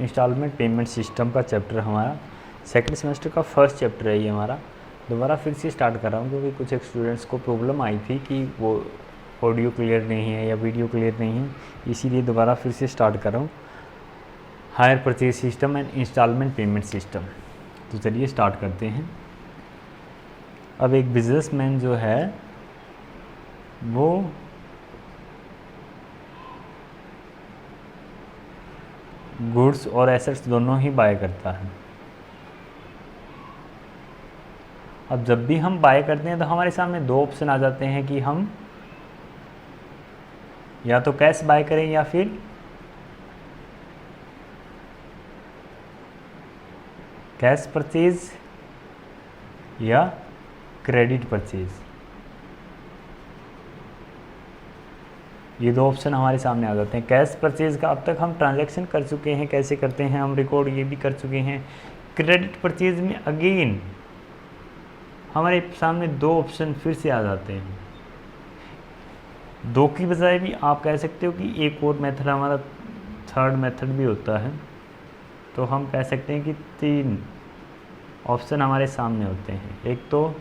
Instalment payment system का chapter हमारा second semester का फर्स्ट चैप्टर है ये हमारा। दोबारा फिर से स्टार्ट कर रहा हूँ क्योंकि कुछ एक स्टूडेंट्स को प्रॉब्लम आई थी कि वो ऑडियो क्लियर नहीं है या वीडियो क्लियर नहीं है, इसीलिए दोबारा फिर से स्टार्ट कर रहा हूँ। Hire purchase system and instalment payment system. तो चलिए स्टार्ट करते हैं। अब एक बिजनेसमैन जो है वो गुड्स और एसेट्स दोनों ही बाय करता है। अब जब भी हम बाय करते हैं तो हमारे सामने दो ऑप्शन आ जाते हैं कि हम या तो कैश बाय करें या फिर कैश परचेज या क्रेडिट परचेज। ये दो ऑप्शन हमारे सामने आ जाते हैं। कैश परचेज का अब तक हम ट्रांजैक्शन कर चुके हैं, कैसे करते हैं हम रिकॉर्ड ये भी कर चुके हैं। क्रेडिट परचेज में अगेन हमारे सामने दो ऑप्शन फिर से आ जाते हैं। दो की बजाय भी आप कह सकते हो कि एक और मेथड हमारा थर्ड मेथड भी होता है, तो हम कह सकते हैं कि तीन ऑप्शन हमारे सामने होते हैं। एक तो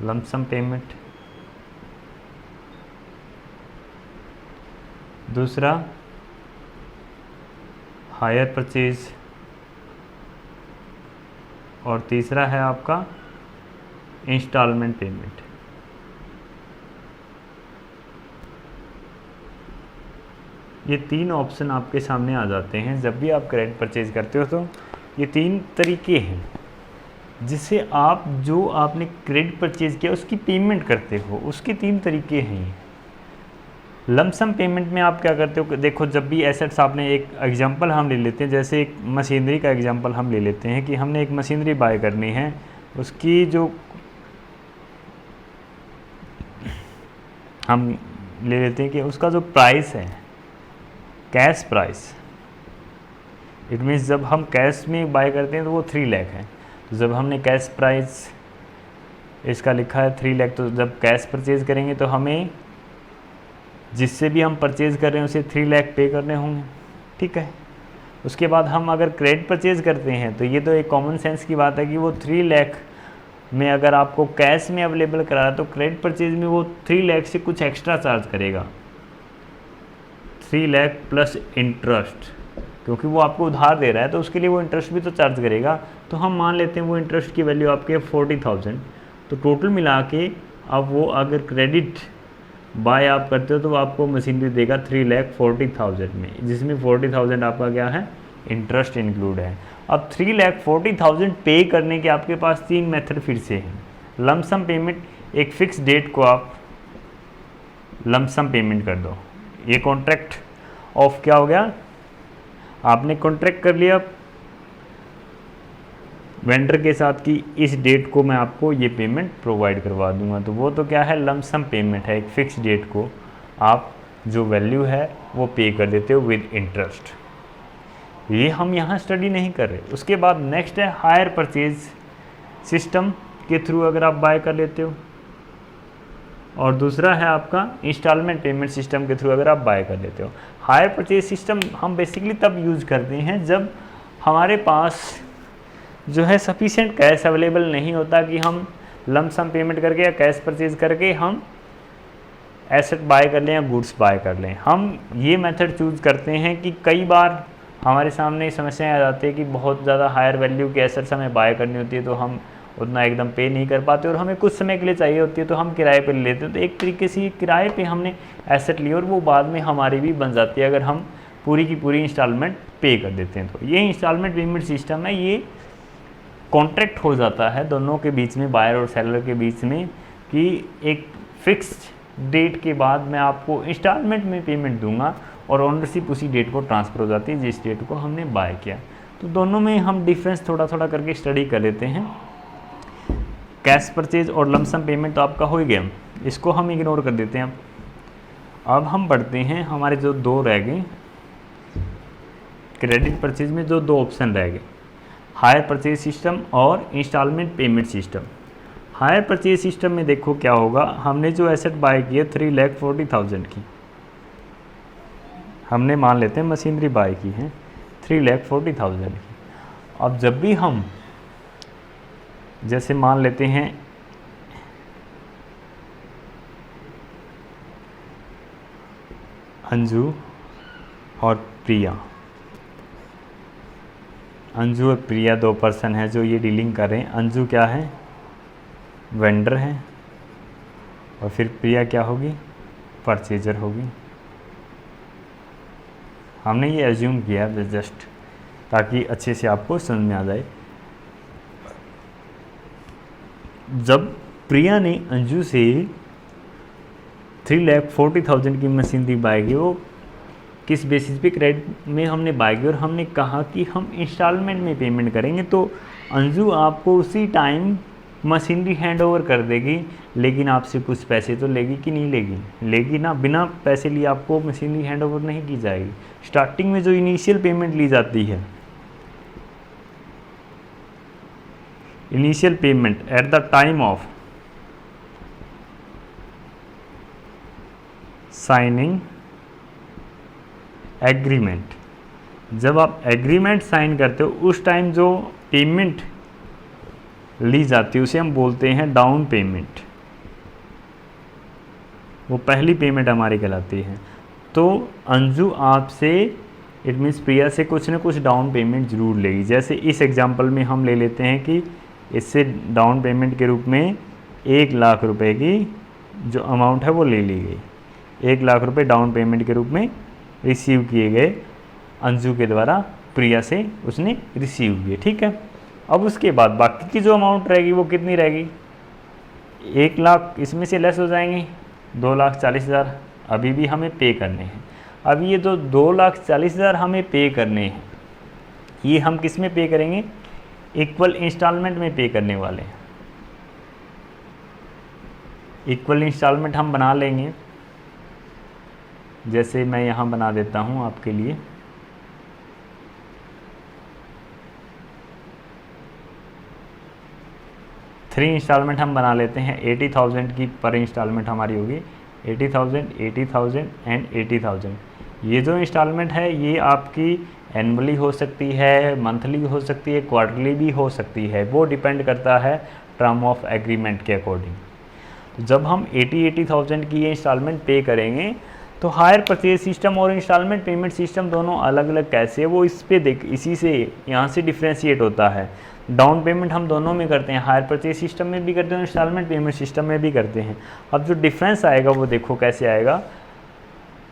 लमसम पेमेंट, दूसरा हायर परचेज और तीसरा है आपका इंस्टॉलमेंट पेमेंट। ये तीन ऑप्शन आपके सामने आ जाते हैं जब भी आप क्रेडिट परचेज करते हो। तो ये तीन तरीके हैं जिससे आप जो आपने क्रेडिट परचेज किया उसकी पेमेंट करते हो, उसके तीन तरीके हैं ये। लमसम पेमेंट में आप क्या करते हो, देखो जब भी एसेट्स आपने, एक एग्जांपल हम ले लेते हैं, जैसे एक मशीनरी का एग्जांपल हम ले लेते हैं कि हमने एक मशीनरी बाय करनी है, उसकी जो हम ले लेते हैं कि उसका जो प्राइस है कैश प्राइस, इट मीन्स जब हम कैश में बाय करते हैं तो वो 3 लाख है। तो जब हमने कैश प्राइस इसका लिखा है 3 लाख, तो जब कैश परचेज करेंगे तो हमें जिससे भी हम परचेज़ कर रहे हैं उसे 3 लाख पे करने होंगे, ठीक है। उसके बाद हम अगर क्रेडिट परचेज़ करते हैं तो ये तो एक कॉमन सेंस की बात है कि वो 3 लाख में अगर आपको कैश में अवेलेबल करा रहा है तो क्रेडिट परचेज में वो 3 लाख से कुछ एक्स्ट्रा चार्ज करेगा, 3 लाख प्लस इंटरेस्ट, क्योंकि वो आपको उधार दे रहा है तो उसके लिए वो इंटरेस्ट भी तो चार्ज करेगा। तो हम मान लेते हैं वो इंटरेस्ट की वैल्यू आपके 40,000। तो टोटल मिला के अब वो अगर क्रेडिट बाय आप करते हो तो आपको मशीनरी देगा 3,40,000 में, जिसमें 40,000 आपका क्या है, इंटरेस्ट इंक्लूड है। अब 3,40,000 पे करने के आपके पास तीन मेथड फिर से हैं। लमसम पेमेंट, एक फिक्स डेट को आप लमसम पेमेंट कर दो। ये कॉन्ट्रैक्ट ऑफ क्या हो गया, आपने कॉन्ट्रैक्ट कर लिया वेंडर के साथ कि इस डेट को मैं आपको ये पेमेंट प्रोवाइड करवा दूंगा, तो वो तो क्या है, लमसम पेमेंट है। एक फिक्स डेट को आप जो वैल्यू है वो पे कर देते हो विद इंटरेस्ट। ये हम यहाँ स्टडी नहीं कर रहे। उसके बाद नेक्स्ट है हायर परचेज सिस्टम के थ्रू अगर आप बाय कर लेते हो, और दूसरा है आपका इंस्टॉलमेंट पेमेंट सिस्टम के थ्रू अगर आप बाय कर लेते हो। हायर परचेज सिस्टम हम बेसिकली तब यूज़ करते हैं जब हमारे पास जो है सफिशिएंट कैश अवेलेबल नहीं होता कि हम लमसम पेमेंट करके या कैश परचेज करके हम एसेट बाय कर लें या गुड्स बाय कर लें। हम ये मेथड चूज़ करते हैं कि कई बार हमारे सामने समस्याएं आ जाती है कि बहुत ज़्यादा हायर वैल्यू की एसेट्स हमें बाय करनी होती है, तो हम उतना एकदम पे नहीं कर पाते और हमें कुछ समय के लिए चाहिए होती है तो हम किराए पे ले लेते हैं। तो एक तरीके से ये किराए पे हमने एसेट ली और वो बाद में हमारी भी बन जाती है अगर हम पूरी की पूरी इंस्टॉलमेंट पे कर देते हैं। तो ये इंस्टॉलमेंट पेमेंट सिस्टम है, ये कॉन्ट्रैक्ट हो जाता है दोनों के बीच में, बायर और सेलर के बीच में, कि एक फिक्स्ड डेट के बाद मैं आपको इंस्टॉलमेंट में पेमेंट दूंगा और ओनरशिप उसी डेट को ट्रांसफ़र हो जाती है जिस डेट को हमने बाय किया। तो दोनों में हम डिफरेंस थोड़ा थोड़ा करके स्टडी कर लेते हैं। कैश परचेज और लमसम पेमेंट तो आपका हो ही गया, इसको हम इग्नोर कर देते हैं। अब हम बढ़ते हैं, हमारे जो दो रह गए क्रेडिट परचेज में, जो दो ऑप्शन रह गए, हायर परचेज सिस्टम और instalment payment system. Hire purchase system में देखो क्या होगा, हमने जो एसेट बाय की है 3,40,000 की, हमने मान लेते हैं मशीनरी बाय की है, 3,40,000 की। अब जब भी हम जैसे मान लेते हैं अंजू और प्रिया, अंजू और प्रिया दो पर्सन हैं जो ये डीलिंग कर रहे हैं। अंजू क्या है, वेंडर है, और फिर प्रिया क्या होगी, परचेजर होगी। हमने ये एज्यूम किया है जस्ट ताकि अच्छे से आपको समझ में आ जाए। जब प्रिया ने अंजू से 3,40,000 की मशीनरी बाय की, वो किस बेसिस पे क्रेडिट में हमने बाय की, और हमने कहा कि हम इंस्टॉलमेंट में पेमेंट करेंगे, तो अंजू आपको उसी टाइम मशीनरी हैंड ओवर कर देगी, लेकिन आपसे कुछ पैसे तो लेगी कि नहीं लेगी, लेगी ना। बिना पैसे लिए आपको मशीनरी हैंड ओवर नहीं की जाएगी। स्टार्टिंग में जो इनिशियल पेमेंट ली जाती है, initial payment eight the time of signing agreement, जब आप एग्रीमेंट साइन करते हो उस टाइम जो पेमेंट ली जाती है उसे हम बोलते हैं डाउन पेमेंट। वो पहली पेमेंट हमारी कहलाती है। तो अंजू आपसे, इट मीन्स प्रिया से कुछ ना कुछ डाउन पेमेंट ज़रूर लेगी। जैसे इस एग्जांपल में हम ले लेते हैं कि इससे डाउन पेमेंट के रूप में 1 लाख रुपए की जो अमाउंट है वो ले ली गई। 1 लाख रुपए डाउन पेमेंट के रूप में रिसीव किए गए अंजू के द्वारा, प्रिया से उसने रिसीव किए, ठीक है। अब उसके बाद बाकी की जो अमाउंट रहेगी वो कितनी रहेगी, 1 लाख इसमें से लेस हो जाएंगे, 2,40,000 अभी भी हमें पे करने हैं। अब ये जो 2,40,000 हमें पे करने हैं, ये हम किस में पे करेंगे, इक्वल इंस्टॉलमेंट में पे करने वाले हैं। इक्वल इंस्टॉलमेंट हम बना लेंगे, जैसे मैं यहाँ बना देता हूँ आपके लिए। थ्री इंस्टॉलमेंट हम बना लेते हैं। 80,000 की पर इंस्टॉलमेंट हमारी होगी, 80,000, 80,000 एंड 80,000। ये जो इंस्टॉलमेंट है ये आपकी एनुअली हो सकती है, मंथली हो सकती है, क्वार्टरली भी हो सकती है, वो डिपेंड करता है टर्म ऑफ एग्रीमेंट के अकॉर्डिंग। तो जब हम 80,000 की ये इंस्टॉलमेंट पे करेंगे तो हायर परचेज सिस्टम और इंस्टॉलमेंट पेमेंट सिस्टम दोनों अलग अलग कैसे है वो इस पे देख, इसी से यहाँ से डिफ्रेंशिएट होता है। डाउन पेमेंट हम दोनों में करते हैं, हायर परचेज सिस्टम में भी करते हैं, इंस्टॉलमेंट पेमेंट सिस्टम में भी करते हैं। अब जो डिफरेंस आएगा वो देखो कैसे आएगा।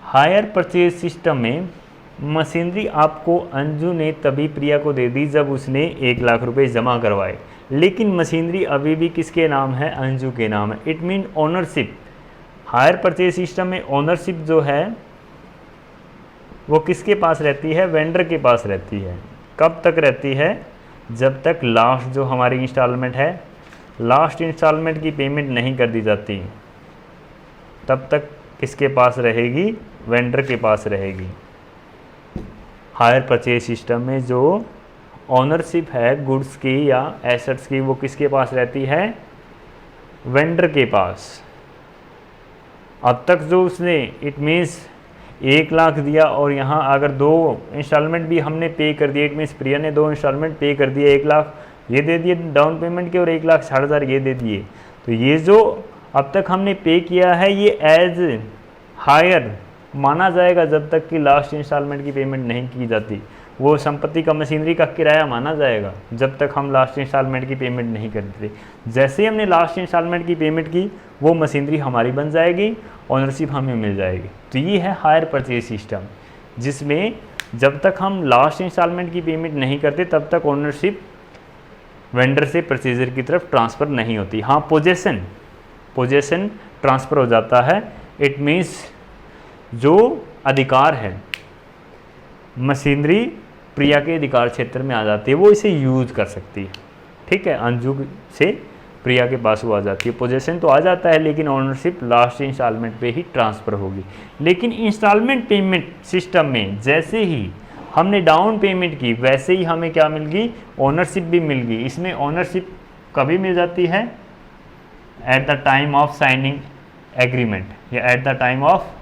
हायर परचेज सिस्टम में मशीनरी आपको अंजू ने तभी प्रिया को दे दी जब उसने 1 लाख रुपए जमा करवाए, लेकिन मशीनरी अभी भी किसके नाम है, अंजू के नाम है। It mean ownership, higher purchase system में ओनरशिप जो है वो किसके पास रहती है, वेंडर के पास रहती है। कब तक रहती है, जब तक लास्ट जो हमारी इंस्टॉलमेंट है, लास्ट इंस्टॉलमेंट की पेमेंट नहीं कर दी जाती, तब तक किसके पास रहेगी, वेंडर के पास रहेगी। हायर परचेज सिस्टम में जो ओनरशिप है गुड्स की या एसेट्स की वो किसके पास रहती है, वेंडर के पास। अब तक जो उसने, इट मीन्स 1 लाख दिया और यहाँ अगर 2 इंस्टॉलमेंट भी हमने पे कर दिए, इट मीन्स प्रिया ने 2 इंस्टॉलमेंट पे कर दिए, 1 लाख ये दे दिए डाउन पेमेंट के और 1,60,000 ये दे दिए, तो ये जो अब तक हमने पे किया है ये एज हायर माना जाएगा जब तक कि लास्ट इंस्टॉलमेंट की पेमेंट नहीं की जाती। वो संपत्ति का, मशीनरी का किराया माना जाएगा जब तक हम लास्ट इंस्टॉलमेंट की पेमेंट नहीं करते। जैसे ही हमने लास्ट इंस्टॉलमेंट की पेमेंट की वो मशीनरी हमारी बन जाएगी, ओनरशिप हमें मिल जाएगी। तो ये है हायर परचेज सिस्टम, जिसमें जब तक हम लास्ट इंस्टॉलमेंट की पेमेंट नहीं करते तब तक ओनरशिप वेंडर से परचेजर की तरफ ट्रांसफ़र नहीं होती। हाँ, पोजेसन ट्रांसफ़र हो जाता है। इट मीन्स जो अधिकार है, मशीनरी प्रिया के अधिकार क्षेत्र में आ जाती है, वो इसे यूज कर सकती है, ठीक है। अंजू से प्रिया के पास वो आ जाती है, पोजेसन तो आ जाता है, लेकिन ओनरशिप लास्ट इंस्टॉलमेंट पे ही ट्रांसफ़र होगी। लेकिन इंस्टॉलमेंट पेमेंट सिस्टम में जैसे ही हमने डाउन पेमेंट की वैसे ही हमें क्या मिल गई, ओनरशिप भी मिल गई। इसमें ओनरशिप कभी मिल जाती है, at the time of signing agreement या at the time of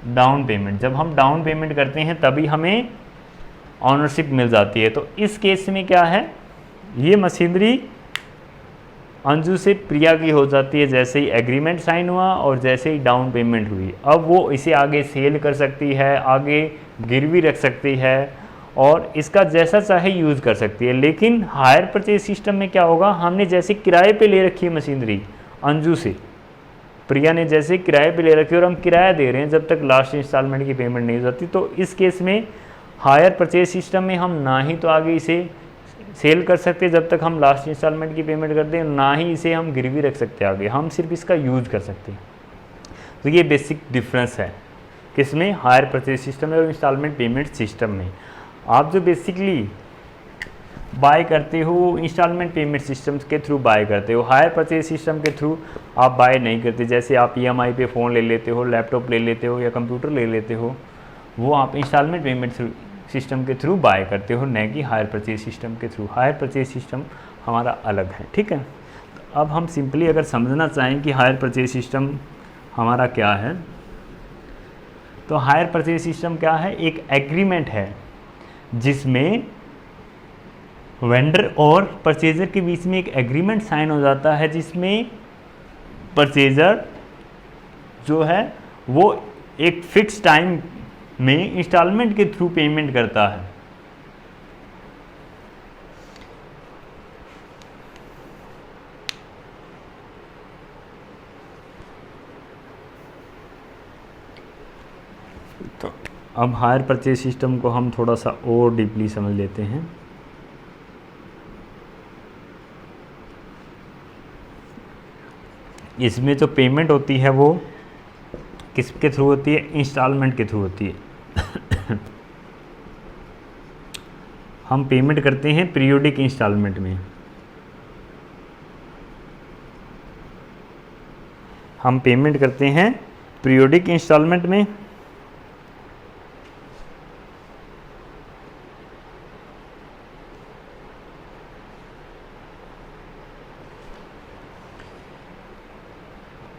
down payment, जब हम डाउन पेमेंट करते हैं तभी हमें ऑनरशिप मिल जाती है। तो इस केस में क्या है, ये मशीनरी अंजू से प्रिया की हो जाती है जैसे ही एग्रीमेंट साइन हुआ और जैसे ही डाउन पेमेंट हुई। अब वो इसे आगे सेल कर सकती है, आगे गिरवी रख सकती है और इसका जैसा चाहे यूज़ कर सकती है। लेकिन हायर परचेज सिस्टम में क्या होगा, हमने जैसे किराए पे ले रखी है मशीनरी अंजू से, प्रिया ने जैसे किराए पे ले रखी है और हम किराया दे रहे हैं जब तक लास्ट इंस्टॉलमेंट की पेमेंट नहीं हो जाती, तो इस केस में हायर परचेज सिस्टम में हम ना ही तो आगे इसे सेल कर सकते हैं जब तक हम लास्ट इंस्टॉलमेंट की पेमेंट करते हैं, ना ही इसे हम गिरवी रख सकते हैं आगे, हम सिर्फ इसका यूज़ कर सकते हैं। तो ये बेसिक डिफरेंस है किसमें, हायर परचेज सिस्टम में और इंस्टॉलमेंट पेमेंट सिस्टम में। आप जो बेसिकली बाय करते हो इंस्टॉलमेंट पेमेंट सिस्टम के थ्रू बाय करते हो, हायर परचेज सिस्टम के थ्रू आप बाय नहीं करते। जैसे आप EMI पे फ़ोन ले लेते हो, लैपटॉप ले लेते हो या कंप्यूटर ले लेते हो, वो आप इंस्टॉलमेंट पेमेंट सिस्टम के थ्रू बाय करते हो, न कि हायर परचेज सिस्टम के थ्रू। हायर परचेज सिस्टम हमारा अलग है, ठीक है। तो अब हम सिंपली अगर समझना चाहें कि हायर परचेज सिस्टम हमारा क्या है, तो हायर परचेज सिस्टम क्या है, एक एग्रीमेंट है जिसमें वेंडर और परचेजर के बीच में एक एग्रीमेंट साइन हो जाता है, जिसमें परचेजर जो है वो एक फिक्स टाइम में इंस्टॉलमेंट के थ्रू पेमेंट करता है। तो अब हायर परचेज सिस्टम को हम थोड़ा सा और डीपली समझ लेते हैं। इसमें जो पेमेंट होती है वो किसके थ्रू होती है, इंस्टॉलमेंट के थ्रू होती है। हम पेमेंट करते हैं पीरियोडिक इंस्टॉलमेंट में, हम पेमेंट करते हैं पीरियोडिक इंस्टॉलमेंट में।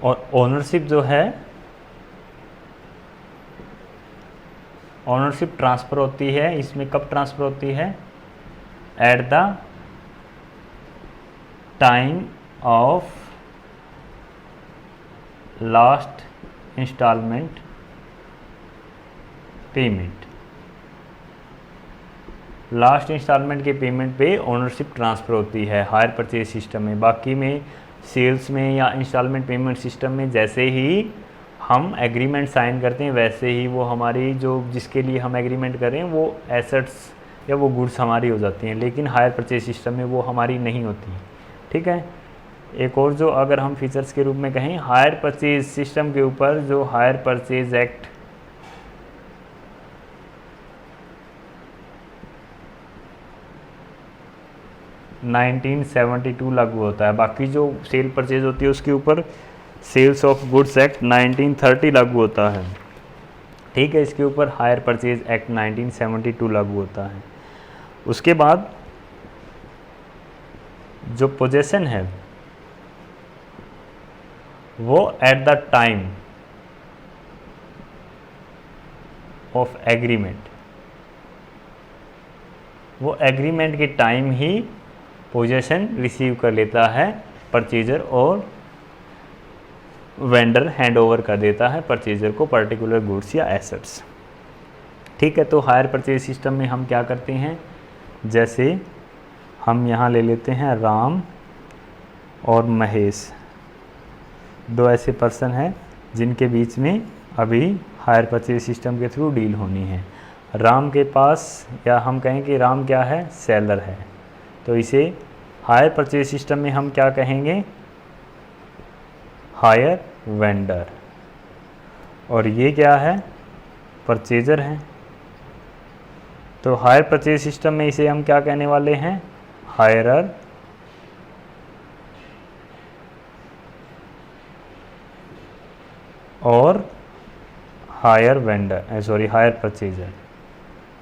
और ओनरशिप जो है, ओनरशिप ट्रांसफ़र होती है, इसमें कब ट्रांसफ़र होती है, at the time of last instalment payment. Last instalment के पेमेंट पे ओनरशिप ट्रांसफ़र होती है हायर परचेज सिस्टम में। बाकी में सेल्स में या इंस्टॉलमेंट पेमेंट सिस्टम में जैसे ही हम एग्रीमेंट साइन करते हैं वैसे ही वो हमारी जो जिसके लिए हम एग्रीमेंट कर रहे हैं वो एसेट्स या वो गुड्स हमारी हो जाती हैं, लेकिन हायर परचेज सिस्टम में वो हमारी नहीं होती, ठीक है। एक और जो अगर हम फीचर्स के रूप में कहें हायर परचेज सिस्टम के ऊपर, जो हायर परचेज एक्ट 1972 लागू होता है। बाकी जो सेल परचेज होती है उसके ऊपर सेल्स ऑफ गुड्स एक्ट 1930 लागू होता है, ठीक है। इसके ऊपर हायर परचेज एक्ट 1972 लागू होता है। उसके बाद जो पोजेशन है वो eight the time of agreement, वो एग्रीमेंट के टाइम ही पोजेशन रिसीव कर लेता है परचेजर और वेंडर हैंड ओवर कर देता है परचेजर को पर्टिकुलर गुड्स या एसेट्स, ठीक है। तो हायर परचेज सिस्टम में हम क्या करते हैं, जैसे हम यहाँ ले लेते हैं राम और महेश, दो ऐसे पर्सन हैं जिनके बीच में अभी हायर परचेज सिस्टम के थ्रू डील होनी है। राम के पास, या हम कहें कि राम क्या है, सेलर है, तो इसे हायर परचेज सिस्टम में हम क्या कहेंगे, हायर वेंडर। और ये क्या है, परचेजर है, तो हायर परचेज सिस्टम में इसे हम क्या कहने वाले हैं, हायरर और hire vendor, sorry hire purchaser.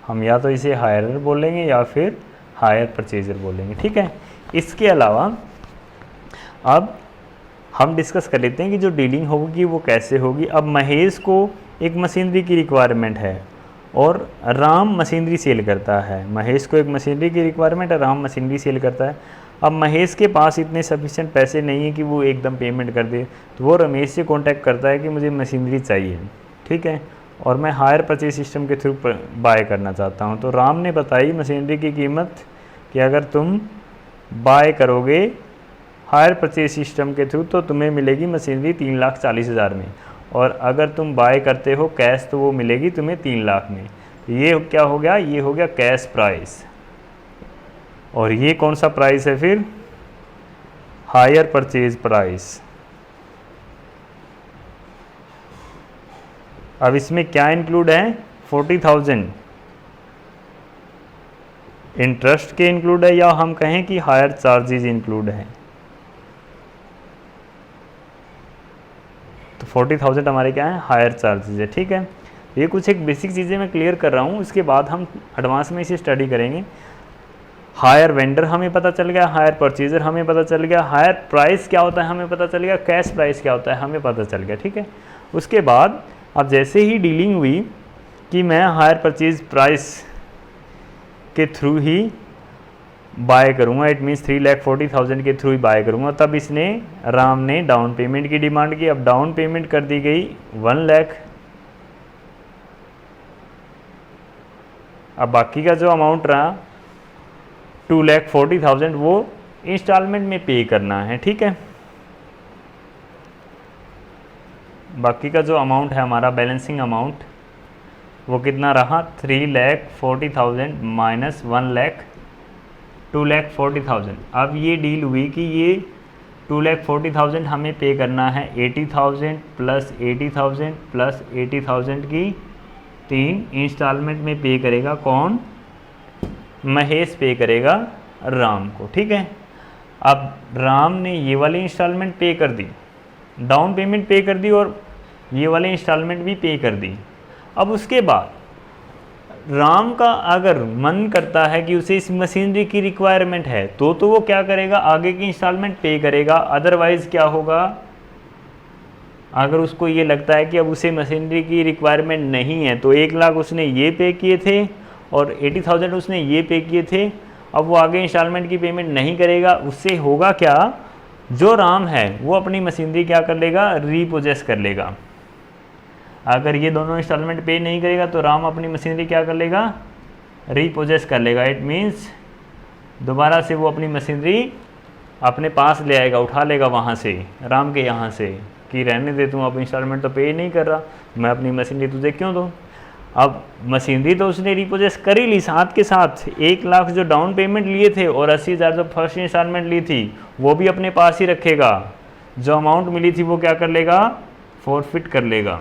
हम या तो इसे हायरर बोलेंगे या फिर हायर परचेजर बोलेंगे, ठीक है। इसके अलावा अब हम डिस्कस कर लेते हैं कि जो डीलिंग होगी वो कैसे होगी। अब महेश को एक मशीनरी की रिक्वायरमेंट है और राम मशीनरी सेल करता है। महेश को एक मशीनरी की रिक्वायरमेंट है, राम मशीनरी सेल करता है। अब महेश के पास इतने सफिशिएंट पैसे नहीं है कि वो एकदम पेमेंट कर दे, तो वो रमेश से कांटेक्ट करता है कि मुझे मशीनरी चाहिए, ठीक है, और मैं हायर परचेज सिस्टम के थ्रू बाय करना चाहता हूँ। तो राम ने बताई मशीनरी की कीमत कि अगर तुम बाय करोगे हायर परचेज सिस्टम के थ्रू तो तुम्हें मिलेगी मशीनरी 3,40,000 में, और अगर तुम बाय करते हो कैश तो वो मिलेगी तुम्हें 3 लाख में। ये क्या हो गया, ये हो गया कैश प्राइस। और ये कौन सा प्राइस है फिर, हायर परचेज प्राइस। अब इसमें क्या इंक्लूड है, 40,000 इंटरेस्ट के इंक्लूड है, या हम कहें कि हायर चार्जेज इंक्लूड है। तो 40,000 हमारे क्या है, हायर चार्जेज है, ठीक है। ये कुछ एक बेसिक चीज़ें मैं क्लियर कर रहा हूँ, इसके बाद हम एडवांस में इसे स्टडी करेंगे। हायर वेंडर हमें पता चल गया, हायर परचेजर हमें पता चल गया, हायर प्राइस क्या होता है हमें पता चल गया, कैश प्राइस क्या होता है हमें पता चल गया, ठीक है। उसके बाद अब जैसे ही डीलिंग हुई कि मैं हायर परचेज प्राइस के थ्रू ही बाय करूँगा, इट मीन्स 3,40,000 के थ्रू ही बाय करूँगा, तब इसने राम ने डाउन पेमेंट की डिमांड की। अब डाउन पेमेंट कर दी गई 1 लाख। अब बाकी का जो अमाउंट रहा 2,40,000 वो इंस्टॉलमेंट में पे करना है, ठीक है। बाकी का जो अमाउंट है हमारा बैलेंसिंग अमाउंट वो कितना रहा, 3,40,000 माइनस 1 लाख 2,40,000। अब ये डील हुई कि ये 2,40,000 हमें पे करना है 80,000 प्लस 80,000 प्लस 80,000 की 3 इंस्टॉलमेंट में पे करेगा कौन, महेश पे करेगा राम को, ठीक है। अब राम ने ये वाली इंस्टॉलमेंट पे कर दी, डाउन पेमेंट पे कर दी और ये वाली इंस्टॉलमेंट भी पे कर दी। अब उसके बाद राम का अगर मन करता है कि उसे इस मशीनरी की रिक्वायरमेंट है तो वो क्या करेगा, आगे की इंस्टॉलमेंट पे करेगा। अदरवाइज़ क्या होगा, अगर उसको ये लगता है कि अब उसे मशीनरी की रिक्वायरमेंट नहीं है तो 1 लाख उसने ये पे किए थे और 80,000 उसने ये पे किए थे, अब वो आगे इंस्टॉलमेंट की पेमेंट नहीं करेगा। उससे होगा क्या, जो राम है वो अपनी मशीनरी क्या कर लेगा, रीपोजेस कर लेगा। अगर ये दोनों इंस्टॉलमेंट पे नहीं करेगा तो राम अपनी मशीनरी क्या कर लेगा, रीपोजेस कर लेगा। इट मीन्स दोबारा से वो अपनी मशीनरी अपने पास ले आएगा, उठा लेगा वहाँ से, राम के यहाँ से, कि रहने दे तू, अब इंस्टॉलमेंट तो पे नहीं कर रहा, मैं अपनी मशीनरी तुझे क्यों दूँ। अब मशीनरी तो उसने रीपोजेस कर ही ली, साथ के साथ 1 लाख जो डाउन पेमेंट लिए थे और 80,000 जो फर्स्ट इंस्टॉलमेंट ली थी वो भी अपने पास ही रखेगा। जो अमाउंट मिली थी वो क्या कर लेगा, फॉरफिट कर लेगा।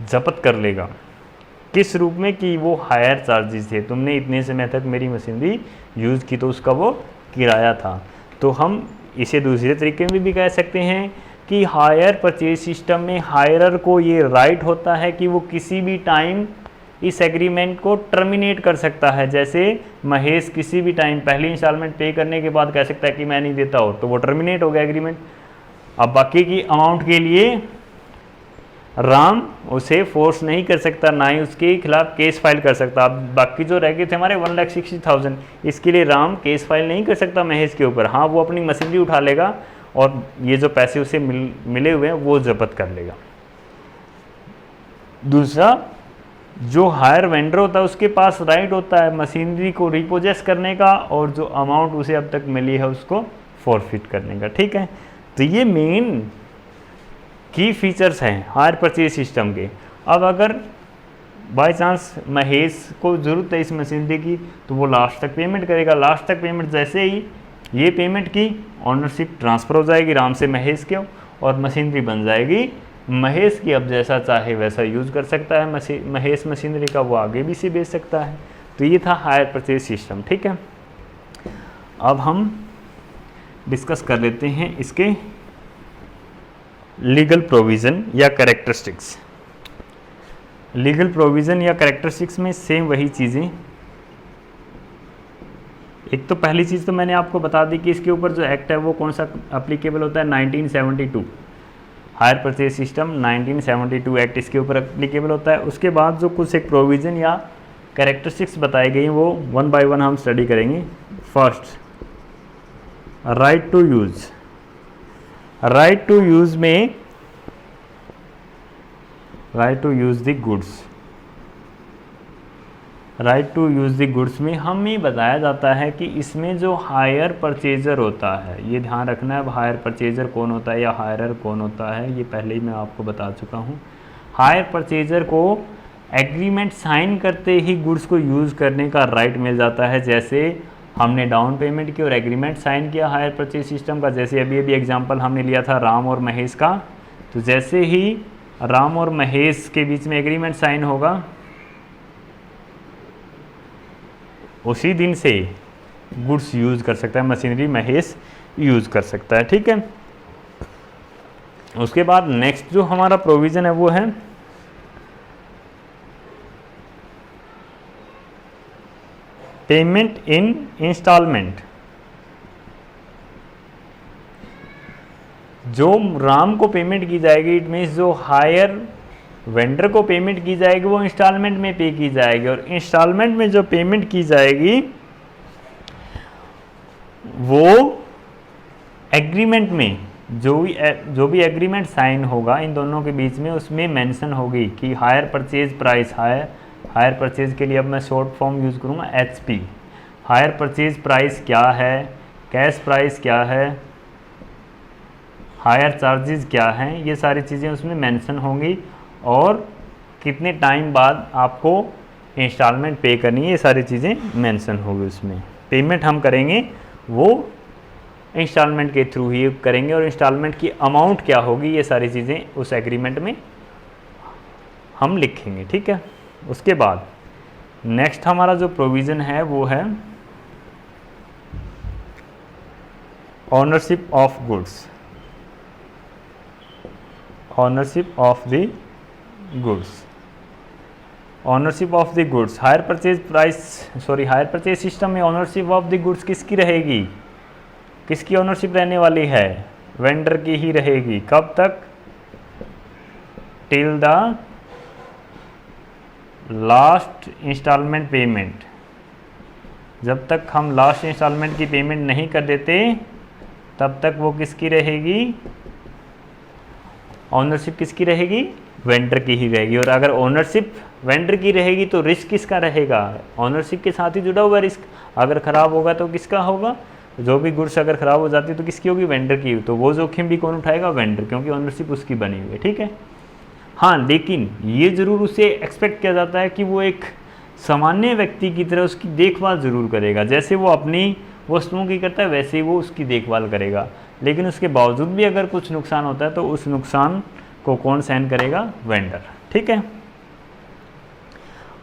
जब्त कर लेगा। किस रूप में, कि वो हायर चार्जेस थे, तुमने इतने समय तक मेरी मशीनरी यूज़ की तो उसका वो किराया था। तो हम इसे दूसरे तरीके में भी कह सकते हैं कि हायर परचेज सिस्टम में हायरर को ये राइट होता है कि वो किसी भी टाइम इस एग्रीमेंट को टर्मिनेट कर सकता है। जैसे महेश किसी भी टाइम पहली इंस्टॉलमेंट पे करने के बाद कह सकता है कि मैं नहीं देता हूँ, तो वो टर्मिनेट हो गया एग्रीमेंट। अब बाकी की अमाउंट के लिए राम उसे फोर्स नहीं कर सकता, ना ही उसके खिलाफ केस फाइल कर सकता। अब बाकी जो रह गए थे हमारे 1,60,000, इसके लिए राम केस फाइल नहीं कर सकता महेश के ऊपर। हाँ, वो अपनी मशीनरी उठा लेगा और ये जो पैसे उसे मिले हुए हैं वो जब्त कर लेगा। दूसरा, जो हायर वेंडर होता है उसके पास राइट होता है मशीनरी को रिपोजेस करने का और जो अमाउंट उसे अब तक मिली है उसको फॉरफिट करने का, ठीक है। तो ये मेन की फीचर्स हैं हायर परचेज सिस्टम के। अब अगर बाय चांस महेश को ज़रूरत है इस मशीनरी की तो वो लास्ट तक पेमेंट करेगा। लास्ट तक पेमेंट जैसे ही ये पेमेंट की, ऑनरशिप ट्रांसफ़र हो जाएगी राम से महेश के और मशीनरी बन जाएगी महेश की। अब जैसा चाहे वैसा यूज़ कर सकता है महेश मशीनरी का, वो आगे भी से बेच सकता है। तो ये था हायर परचेज सिस्टम, ठीक है। अब हम डिस्कस कर लेते हैं इसके लीगल प्रोविज़न या कैरेक्टरिस्टिक्स। लीगल प्रोविज़न या कैरेक्टरिस्टिक्स में सेम वही चीज़ें, एक तो पहली चीज़ तो मैंने आपको बता दी कि इसके ऊपर जो एक्ट है वो कौन सा अप्लीकेबल होता है, 1972 हायर परचेज सिस्टम 1972 एक्ट इसके ऊपर अप्लीकेबल होता है। उसके बाद जो कुछ एक प्रोविज़न या कैरेक्टरिस्टिक्स बताई गई वो वन बाय वन हम स्टडी करेंगे। First, right to use. Right to use में right to use the goods, right to use the goods में हमें बताया जाता है कि इसमें जो हायर परचेजर होता है, ये ध्यान रखना है, अब हायर परचेजर कौन होता है या हायरर कौन होता है ये पहले ही मैं आपको बता चुका हूँ। हायर परचेजर को एग्रीमेंट साइन करते ही गुड्स को यूज़ करने का राइट मिल जाता है। जैसे हमने डाउन पेमेंट की और एग्रीमेंट साइन किया हायर परचेज सिस्टम का, जैसे अभी अभी एग्जांपल हमने लिया था राम और महेश का, तो जैसे ही राम और महेश के बीच में एग्रीमेंट साइन होगा उसी दिन से गुड्स यूज़ कर सकता है, मशीनरी महेश यूज़ कर सकता है। ठीक है, उसके बाद नेक्स्ट जो हमारा प्रोविज़न है वो है पेमेंट इन इंस्टॉलमेंट। जो राम को पेमेंट की जाएगी, इट मीन्स जो हायर वेंडर को पेमेंट की जाएगी वो इंस्टॉलमेंट में पे की जाएगी, और इंस्टॉलमेंट में जो पेमेंट की जाएगी वो एग्रीमेंट में जो भी एग्रीमेंट साइन होगा इन दोनों के बीच में उसमें मेंशन होगी कि hire purchase price, hire purchase के लिए अब मैं शॉर्ट फॉर्म यूज़ करूँगा HP। हायर परचेज प्राइस क्या है, कैश प्राइस क्या है, हायर चार्जेस क्या हैं, ये सारी चीज़ें उसमें मेंशन होंगी, और कितने टाइम बाद आपको इंस्टॉलमेंट पे करनी है ये सारी चीज़ें मेंशन होगी उसमें। पेमेंट हम करेंगे वो इंस्टॉलमेंट के थ्रू ही करेंगे, और इंस्टॉलमेंट की अमाउंट क्या होगी ये सारी चीज़ें उस एग्रीमेंट में हम लिखेंगे। ठीक है, उसके बाद नेक्स्ट हमारा जो प्रोविज़न है वो है ownership of goods. Ownership of the goods, ownership of the goods. Higher purchase system में ओनरशिप ऑफ द गुड्स किसकी रहेगी, किसकी ओनरशिप रहने वाली है, वेंडर की ही रहेगी। कब तक, till the last instalment payment. जब तक हम लास्ट इंस्टॉलमेंट की पेमेंट नहीं कर देते तब तक वो किसकी रहेगी, ओनरशिप किसकी रहेगी, वेंडर की ही रहेगी। और अगर ओनरशिप वेंडर की रहेगी तो रिस्क किसका रहेगा, ओनरशिप के साथ ही जुड़ा हुआ रिस्क। अगर ख़राब होगा तो किसका होगा, जो भी गुड्स अगर ख़राब हो जाती है तो किसकी होगी, वेंडर की। तो वो जोखिम भी कौन उठाएगा, वेंडर, क्योंकि ओनरशिप उसकी बनी हुई है। ठीक है, हाँ, लेकिन ये ज़रूर उसे एक्सपेक्ट किया जाता है कि वो एक सामान्य व्यक्ति की तरह उसकी देखभाल ज़रूर करेगा। जैसे वो अपनी वस्तुओं की करता है वैसे ही वो उसकी देखभाल करेगा। लेकिन उसके बावजूद भी अगर कुछ नुकसान होता है तो उस नुकसान को कौन सहन करेगा, वेंडर। ठीक है,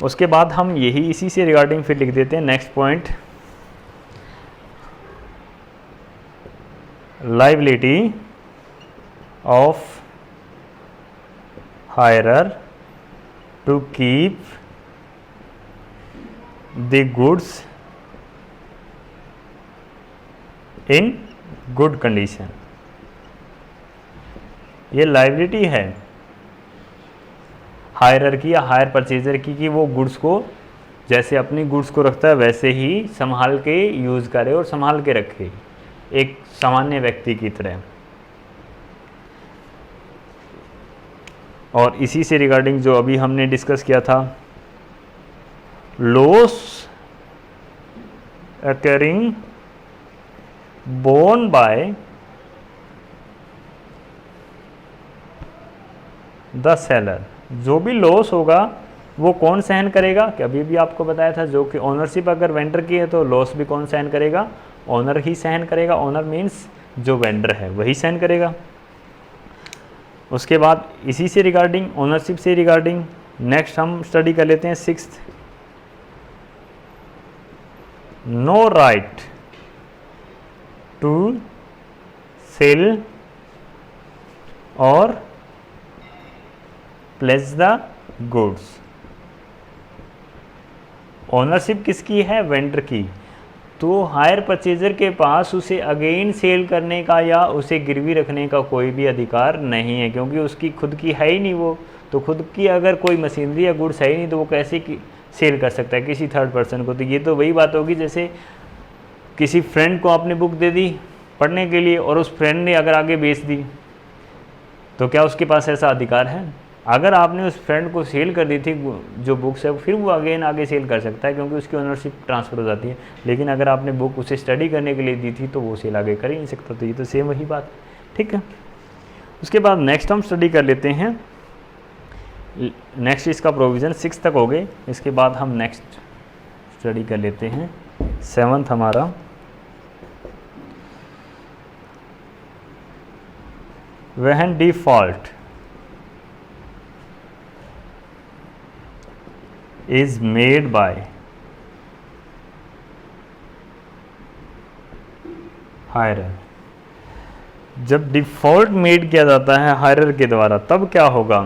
उसके बाद हम यही इसी से रिगार्डिंग फिर लिख देते हैं next point, liability of hirer to keep the goods in good condition. ये लायबिलिटी है हायरर की या हायर परचेजर की कि वो गुड्स को जैसे अपनी गुड्स को रखता है वैसे ही संभाल के यूज़ करे और संभाल के रखे, एक सामान्य व्यक्ति की तरह। और इसी से रिगार्डिंग जो अभी हमने डिस्कस किया था, loss occurring borne by the seller, जो भी लॉस होगा वो कौन सहन करेगा, कि अभी भी आपको बताया था, जो कि ओनरशिप अगर वेंडर की है तो लॉस भी कौन सहन करेगा, ओनर ही सहन करेगा। ओनर मीन्स जो वेंडर है वही सहन करेगा। उसके बाद इसी से रिगार्डिंग, ओनरशिप से रिगार्डिंग नेक्स्ट हम स्टडी कर लेते हैं sixth, no right to sell और प्लेस द गुड्स। ओनरशिप किसकी है, वेंडर की। तो हायर परचेजर के पास उसे अगेन सेल करने का या उसे गिरवी रखने का कोई भी अधिकार नहीं है, क्योंकि उसकी खुद की है ही नहीं वो। तो खुद की अगर कोई मशीनरी या गुड्स है ही नहीं तो वो कैसे सेल कर सकता है किसी थर्ड पर्सन को। तो ये तो वही बात होगी जैसे किसी फ्रेंड को आपने बुक दे दी पढ़ने के लिए और उस फ्रेंड ने अगर आगे बेच दी, तो क्या उसके पास ऐसा अधिकार है? अगर आपने उस फ्रेंड को सेल कर दी थी जो बुक्स है, फिर वो अगेन आगे सेल कर सकता है क्योंकि उसकी ओनरशिप ट्रांसफ़र हो जाती है। लेकिन अगर आपने बुक उसे स्टडी करने के लिए दी थी तो वो सेल आगे कर ही नहीं सकता। तो ये तो सेम वही बात, ठीक है। उसके बाद नेक्स्ट हम स्टडी कर लेते हैं। नेक्स्ट इसका प्रोविज़न 6 तक हो गए। इसके बाद हम नेक्स्ट स्टडी कर लेते हैं 7th हमारा when default is made by हायरर। जब डिफ़ॉल्ट मेड किया जाता है हायरर के द्वारा तब क्या होगा?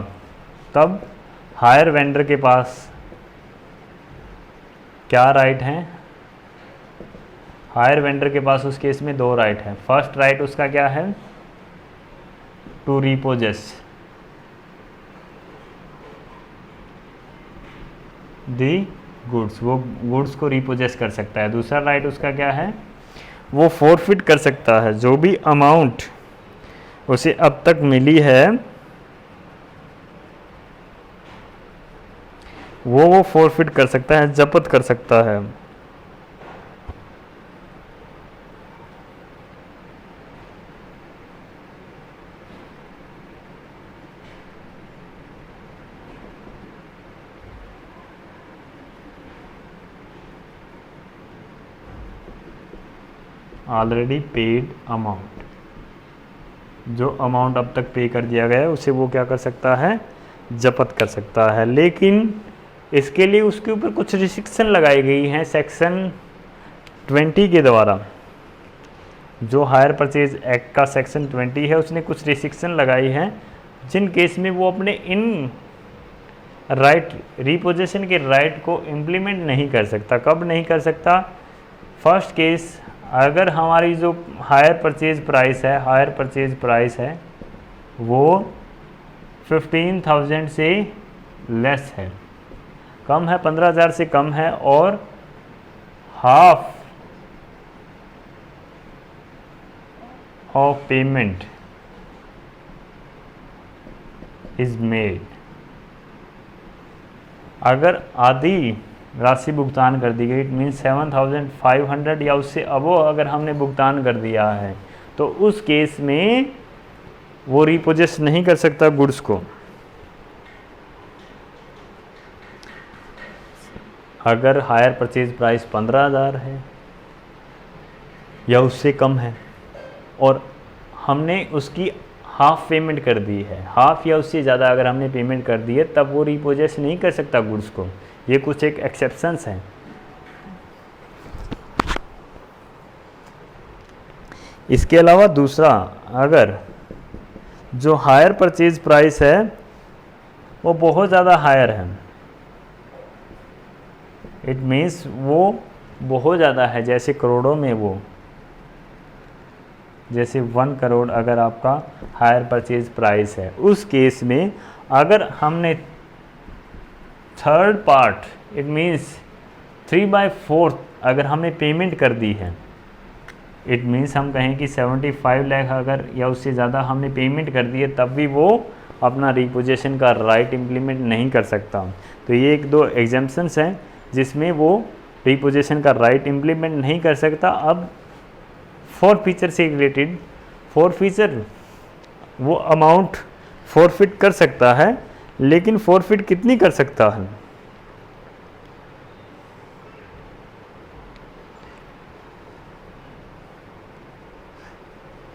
तब हायर वेंडर के पास क्या राइट हैं? हायर वेंडर के पास उस केस में 2 राइट हैं। फर्स्ट राइट उसका क्या है? टू रिपोजेस दी गुड्स, वो गुड्स को रिपोजेस कर सकता है। दूसरा राइट उसका क्या है? वो फोरफिट कर सकता है जो भी अमाउंट उसे अब तक मिली है वो फोरफिट कर सकता है, जब्त कर सकता है। ऑलरेडी पेड अमाउंट, जो अमाउंट अब तक पे कर दिया गया है उसे वो क्या कर सकता है? जब्त कर सकता है। लेकिन इसके लिए उसके ऊपर कुछ रिस्ट्रिक्शन लगाई गई हैं सेक्शन 20 के द्वारा। जो हायर परचेज एक्ट का सेक्शन 20 है उसने कुछ रिस्ट्रिक्शन लगाई हैं जिन केस में वो अपने इन राइट रिपोजेशन के राइट को इम्प्लीमेंट नहीं कर सकता। कब नहीं कर सकता? फर्स्ट केस, अगर हमारी जो हायर परचेज प्राइस है वो 15,000 से लेस है, कम है, 15,000 से कम है और half of payment is made. अगर आधी राशि भुगतान कर दी गई, इट मीन्स 7,500 या उससे अबो अगर हमने भुगतान कर दिया है तो उस केस में वो रिपोजेस नहीं कर सकता गुड्स को। अगर हायर परचेज प्राइस 15,000 है या उससे कम है और हमने उसकी हाफ पेमेंट कर दी है, हाफ या उससे ज़्यादा अगर हमने पेमेंट कर दी है, तब वो रिपोजेस नहीं कर सकता गुड्स को। ये कुछ एक एक्सेप्शंस हैं। इसके अलावा दूसरा, अगर जो हायर परचेज प्राइस है वो बहुत ज़्यादा हायर है, इट मीन्स वो बहुत ज़्यादा है, जैसे करोड़ों में, वो जैसे 1 करोड़ अगर आपका हायर परचेज प्राइस है, उस केस में अगर हमने थर्ड पार्ट, इट मीन्स 3/4 अगर हमने पेमेंट कर दी है, इट मीन्स हम कहें कि 75 लाख अगर या उससे ज़्यादा हमने पेमेंट कर दी है, तब भी वो अपना रिपोजेशन का राइट इम्प्लीमेंट नहीं कर सकता। तो ये 1-2 एग्जाम्पशंस हैं जिसमें वो रिपोजेशन का राइट इम्प्लीमेंट नहीं कर सकता। अब फॉरफीचर से रिलेटेड, फॉरफीचर वो अमाउंट फॉरफिट कर सकता है, लेकिन फॉरफिट कितनी कर सकता है?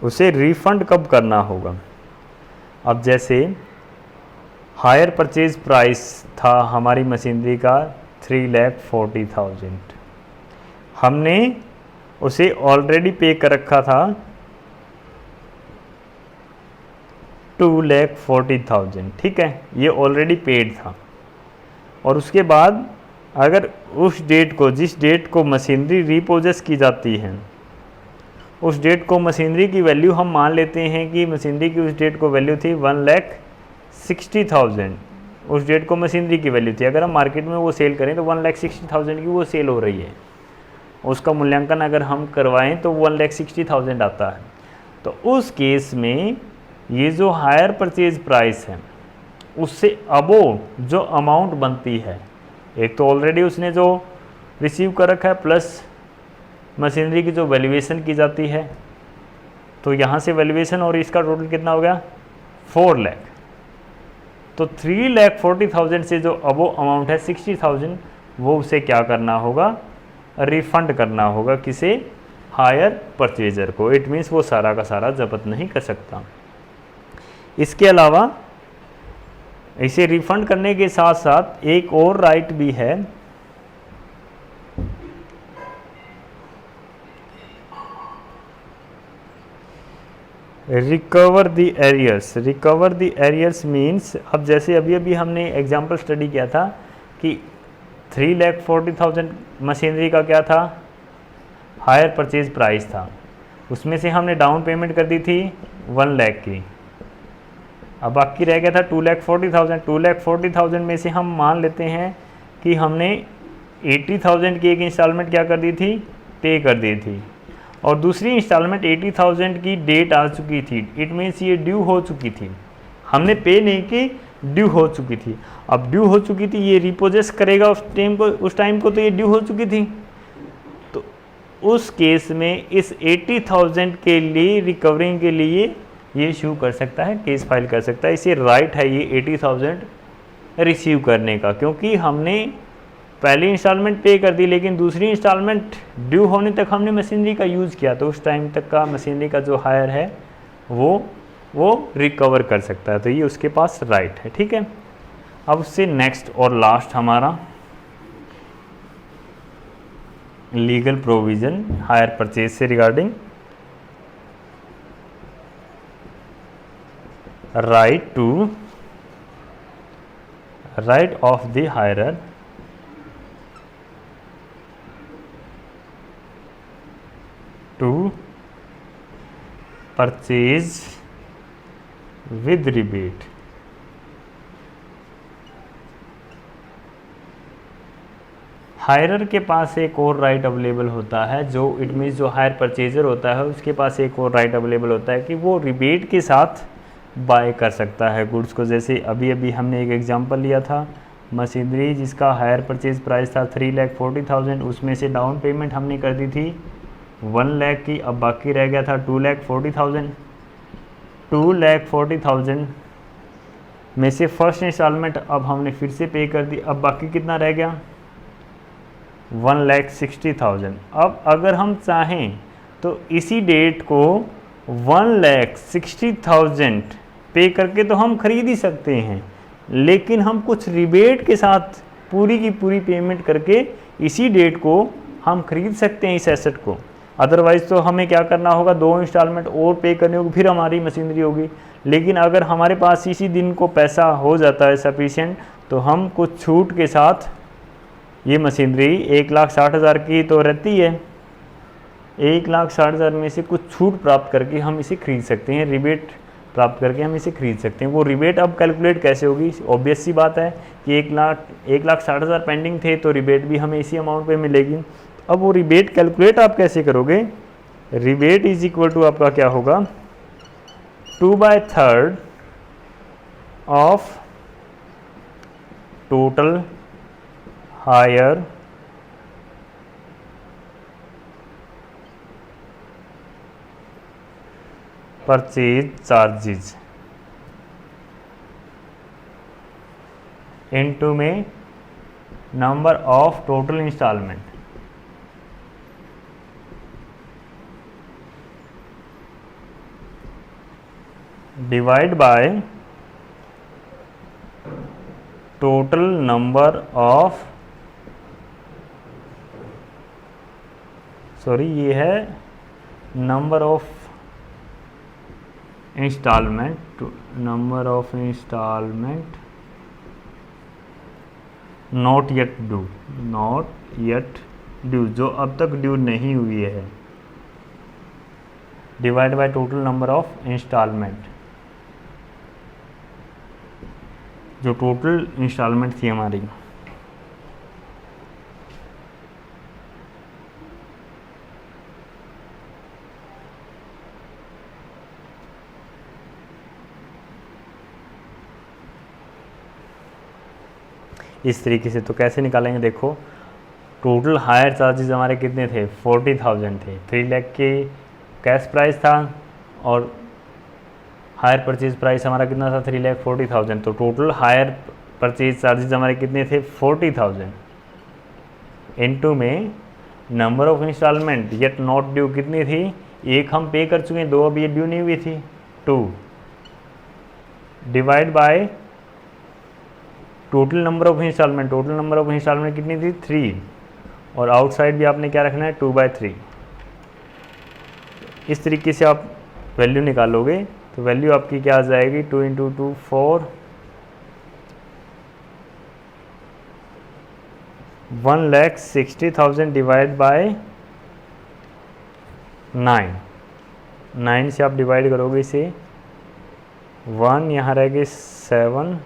उसे रिफंड कब करना होगा? अब जैसे हायर परचेज प्राइस था हमारी मशीनरी का 3,40,000, हमने उसे ऑलरेडी पे कर रखा था 2,40,000, ठीक है, ये ऑलरेडी पेड था। और उसके बाद अगर उस डेट को, जिस डेट को मशीनरी रीपोजेस की जाती है, उस डेट को मशीनरी की वैल्यू हम मान लेते हैं कि मशीनरी की उस डेट को वैल्यू थी 1,60,000, उस डेट को मशीनरी की वैल्यू थी। अगर हम मार्केट में वो सेल करें तो 1,60,000 की वो सेल हो रही है, उसका मूल्यांकन अगर हम करवाएं तो 1,60,000 आता है। तो उस केस में ये जो हायर परचेज प्राइस है उससे अबो जो अमाउंट बनती है, एक तो ऑलरेडी उसने जो रिसीव कर रखा है प्लस मशीनरी की जो वैल्यूएशन की जाती है, तो यहाँ से वैल्यूएशन और इसका टोटल कितना हो गया 4 लाख। तो 3,40,000 से जो अबो अमाउंट है 60,000 वो उसे क्या करना होगा, रिफंड करना होगा किसे, हायर परचेजर को। इट मीन्स वो सारा का सारा जब्त नहीं कर सकता। इसके अलावा इसे रिफंड करने के साथ साथ एक और राइट भी है, recover the arrears. Recover the arrears means, अब जैसे अभी अभी हमने एग्जाम्पल स्टडी किया था कि 3,40,000 मशीनरी का क्या था, हायर परचेज प्राइस था, उसमें से हमने डाउन पेमेंट कर दी थी 1 लाख की, अब बाकी रह गया था 2,40,000। 2,40,000 में से हम मान लेते हैं कि हमने 80,000 की एक इंस्टॉलमेंट क्या कर दी थी, पे कर दी थी, और दूसरी इंस्टॉलमेंट 80,000 की डेट आ चुकी थी। इट मीन्स ये ड्यू हो चुकी थी, हमने पे नहीं की, ड्यू हो चुकी थी। अब ड्यू हो चुकी थी, ये रिपोजेस करेगा उस टाइम को तो ये ड्यू हो चुकी थी। तो उस केस में इस 80,000 के लिए रिकवरिंग के लिए ये इशू कर सकता है, केस फाइल कर सकता है। इसे राइट है ये 80,000 रिसीव करने का, क्योंकि हमने पहली इंस्टॉलमेंट पे कर दी लेकिन दूसरी इंस्टॉलमेंट ड्यू होने तक हमने मशीनरी का यूज़ किया, तो उस टाइम तक का मशीनरी का जो हायर है वो रिकवर कर सकता है। तो ये उसके पास राइट है, ठीक है। अब उससे नेक्स्ट और लास्ट हमारा लीगल प्रोविज़न हायर परचेज से regarding, right of the hirer to purchase with rebate। हायरर के पास एक और राइट अवेलेबल होता है, जो इट मीन्स जो हायर परचेजर होता है उसके पास एक और राइट अवेलेबल होता है कि वो रिबेट के साथ बाय कर सकता है गुड्स को। जैसे अभी अभी हमने एक एग्जांपल लिया था, मशीनरी जिसका हायर परचेज प्राइस था 3,40,000, उसमें से डाउन पेमेंट हमने कर दी थी 1 लाख की, अब बाकी रह गया था 2,40,000। 2,40,000 में से फर्स्ट इंस्टॉलमेंट अब हमने फिर से पे कर दी, अब बाकी कितना रह गया 1,60,000। अब अगर हम चाहें तो इसी डेट को 1,60,000 पे करके तो हम खरीद ही सकते हैं, लेकिन हम कुछ रिबेट के साथ पूरी की पूरी पेमेंट करके इसी डेट को हम खरीद सकते हैं इस एसेट को। अदरवाइज़ तो हमें क्या करना होगा, 2 इंस्टॉलमेंट और पे करने होगी, फिर हमारी मशीनरी होगी। लेकिन अगर हमारे पास इसी दिन को पैसा हो जाता है सफिशिएंट, तो हम कुछ छूट के साथ ये मशीनरी 1,60,000 की तो रहती है, 1,60,000 में से कुछ छूट प्राप्त करके हम इसे खरीद सकते हैं, रिबेट प्राप्त करके हम इसे खरीद सकते हैं। वो रिबेट अब कैलकुलेट कैसे होगी, ऑब्वियस सी बात है कि 1,60,000 पेंडिंग थे तो रिबेट भी हमें इसी अमाउंट पे मिलेगी। अब वो रिबेट कैलकुलेट आप कैसे करोगे, रिबेट इज इक्वल टू आपका क्या होगा 2/3 of total hire purchase charges into में number of total instalment, divide by total number of, sorry ये है number of instalment, number of instalment not yet due, not yet due, जो अब तक due नहीं हुई है, divide by total number of instalment, जो टोटल इंस्टॉलमेंट थी हमारी। इस तरीके से तो कैसे निकालेंगे, देखो टोटल हायर चार्जेस हमारे कितने थे, 40,000 थे, 3 लाख के कैश प्राइस था और हायर परचेज प्राइस हमारा कितना था, 3,40,000। तो टोटल हायर परचेज चार्जेस हमारे कितने थे, 40,000 इनटू में number of instalment yet not due कितनी थी, एक हम पे कर चुके हैं, 2 अभी ये ड्यू नहीं हुई थी, 2 divide by total number of instalment, total number of instalment कितनी थी, 3, और आउटसाइड भी आपने क्या रखना है, 2/3। इस तरीके से आप वैल्यू निकालोगे तो वैल्यू आपकी क्या आ जाएगी, 2 × 2 4, 1,60,000 डिवाइड बाय 9 से आप डिवाइड करोगे इसे, 1 यहाँ रह गए 7,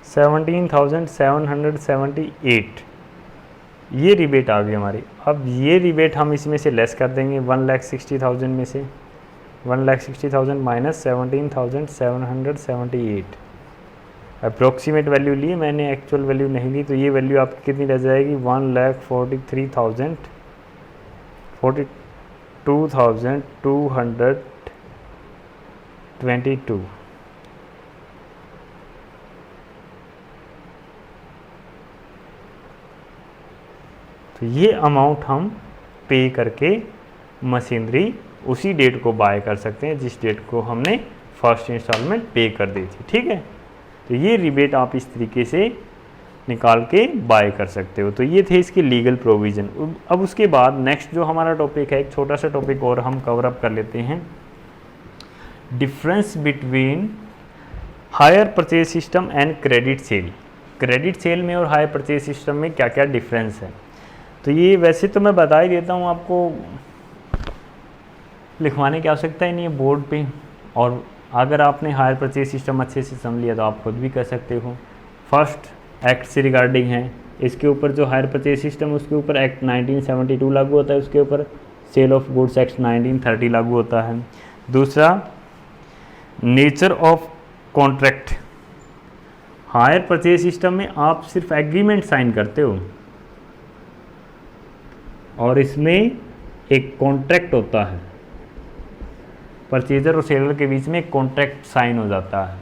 17,778 ये रिबेट आ गई हमारी। अब ये रिबेट हम इसमें से लेस कर देंगे, 1,60,000 में से 1,60,000 माइनस 17,778 अप्रोक्सीमेट वैल्यू ली मैंने, एक्चुअल वैल्यू नहीं ली, तो ये वैल्यू आपकी कितनी रह जाएगी, 1,42,222। तो ये अमाउंट हम पे करके मशीनरी उसी डेट को बाय कर सकते हैं जिस डेट को हमने फर्स्ट इंस्टॉलमेंट पे कर दी थी, ठीक है। तो ये रिबेट आप इस तरीके से निकाल के बाय कर सकते हो। तो ये थे इसके लीगल प्रोविज़न। अब उसके बाद नेक्स्ट जो हमारा टॉपिक है, एक छोटा सा टॉपिक और हम कवर अप कर लेते हैं, difference between higher purchase system and credit sale. Credit sale में और हायर परचेज सिस्टम में क्या क्या डिफरेंस है। तो ये वैसे तो मैं बता ही देता हूँ आपको, लिखवाने की आवश्यकता ही नहीं है बोर्ड पे, और अगर आपने हायर परचेज सिस्टम अच्छे से समझ लिया तो आप खुद भी कर सकते हो। फर्स्ट एक्ट से रिगार्डिंग है, इसके ऊपर जो हायर परचेज सिस्टम उसके ऊपर एक्ट 1972 लागू होता है, उसके ऊपर सेल ऑफ गुड्स एक्ट 1930 लागू होता है। दूसरा nature of contract, higher purchase system में आप सिर्फ एग्रीमेंट साइन करते हो और इसमें एक कॉन्ट्रैक्ट होता है, परचेजर और सेलर के बीच में एक कॉन्ट्रैक्ट साइन हो जाता है,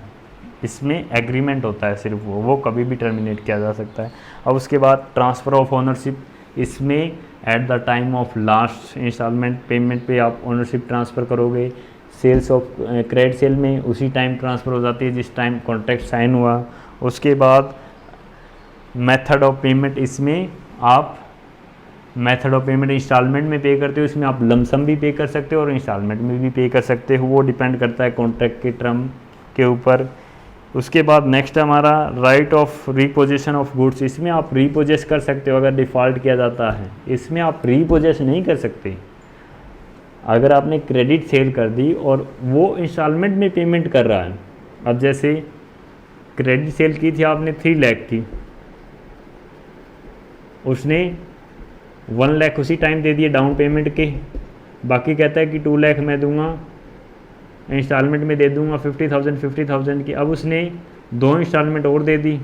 इसमें एग्रीमेंट होता है सिर्फ वो कभी भी टर्मिनेट किया जा सकता है। अब उसके बाद ट्रांसफ़र ऑफ ओनरशिप, इसमें at the time of last instalment payment पे आप ओनरशिप ट्रांसफ़र करोगे। सेल्स ऑफ क्रेडिट सेल में उसी टाइम ट्रांसफ़र हो जाती है जिस टाइम कॉन्ट्रैक्ट साइन हुआ। उसके बाद मेथड ऑफ पेमेंट, इसमें आप मेथड ऑफ पेमेंट इंस्टॉलमेंट में पे करते हो, इसमें आप लमसम भी पे कर सकते हो और इंस्टॉलमेंट में भी पे कर सकते हो, वो डिपेंड करता है कॉन्ट्रैक्ट के टर्म के ऊपर। उसके बाद नेक्स्ट हमारा राइट ऑफ रीपोजेशन ऑफ गुड्स, इसमें आप रीपोजेस कर सकते हो अगर डिफ़ॉल्ट किया जाता है, इसमें आप रीपोजेस नहीं कर सकते। अगर आपने क्रेडिट सेल कर दी और वो इंस्टॉलमेंट में पेमेंट कर रहा है, अब जैसे क्रेडिट सेल की थी आपने 3 लाख की, उसने 1 लाख उसी टाइम दे दिए डाउन पेमेंट के, बाकी कहता है कि 2 लाख मैं दूंगा इंस्टॉलमेंट में दे दूंगा 50,000 की। अब उसने 2 इंस्टॉलमेंट और दे दी,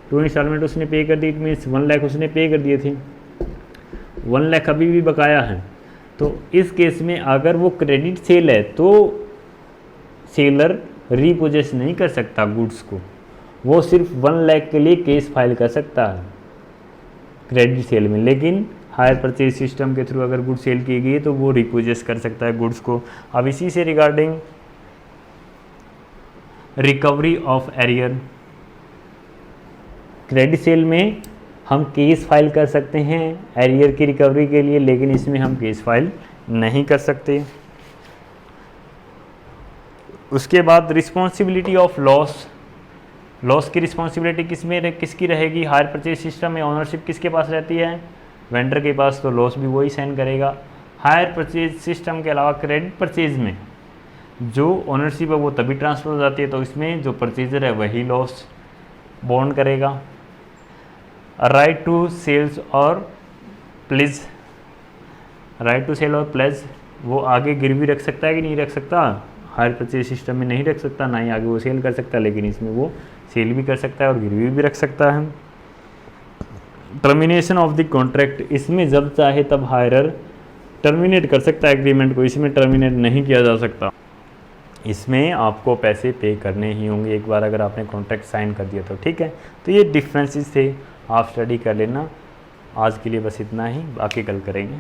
2 इंस्टॉलमेंट उसने पे कर दी, इट मीन्स 1 लाख उसने पे कर दिए थे, 1 लाख अभी भी बकाया है। तो इस केस में अगर वो क्रेडिट सेल है तो सेलर रीपोजेस नहीं कर सकता गुड्स को, वो सिर्फ 1 लाख के लिए केस फाइल कर सकता है क्रेडिट सेल में। लेकिन हायर परचेज सिस्टम के थ्रू अगर गुड्स सेल की गई है तो वो रिपोजेस कर सकता है गुड्स को। अब इसी से regarding recovery of arrear, credit sale में हम केस फाइल कर सकते हैं एरियर की रिकवरी के लिए, लेकिन इसमें हम केस फाइल नहीं कर सकते। उसके बाद रिस्पॉन्सिबिलिटी ऑफ लॉस, लॉस की रिस्पॉन्सिबिलिटी किसकी रहेगी? हायर परचेज सिस्टम में ऑनरशिप किसके पास रहती है? वेंडर के पास, तो लॉस भी वही साइन करेगा। हायर परचेज सिस्टम के अलावा क्रेडिट परचेज में जो ओनरशिप है वो तभी ट्रांसफ़र हो जाती है, तो इसमें जो परचेजर है वही लॉस बॉन्ड करेगा। राइट टू सेल्स और प्लेज, राइट टू सेल और प्लेज वो आगे गिरवी रख सकता है कि नहीं रख सकता? हायर परचेज सिस्टम में नहीं रख सकता, ना ही आगे वो सेल कर सकता, लेकिन इसमें वो सेल भी कर सकता है और गिरवी भी रख सकता है। टर्मिनेशन ऑफ द कॉन्ट्रैक्ट, इसमें जब चाहे तब हायरर टर्मिनेट कर सकता है एग्रीमेंट को, इसमें टर्मिनेट नहीं किया जा सकता। इसमें आपको पैसे पे करने ही होंगे एक बार अगर आपने कॉन्ट्रैक्ट साइन कर दिया तो, ठीक है। तो ये डिफरेंसेस थे, आप स्टडी कर लेना। आज के लिए बस इतना ही, बाकी कल करेंगे।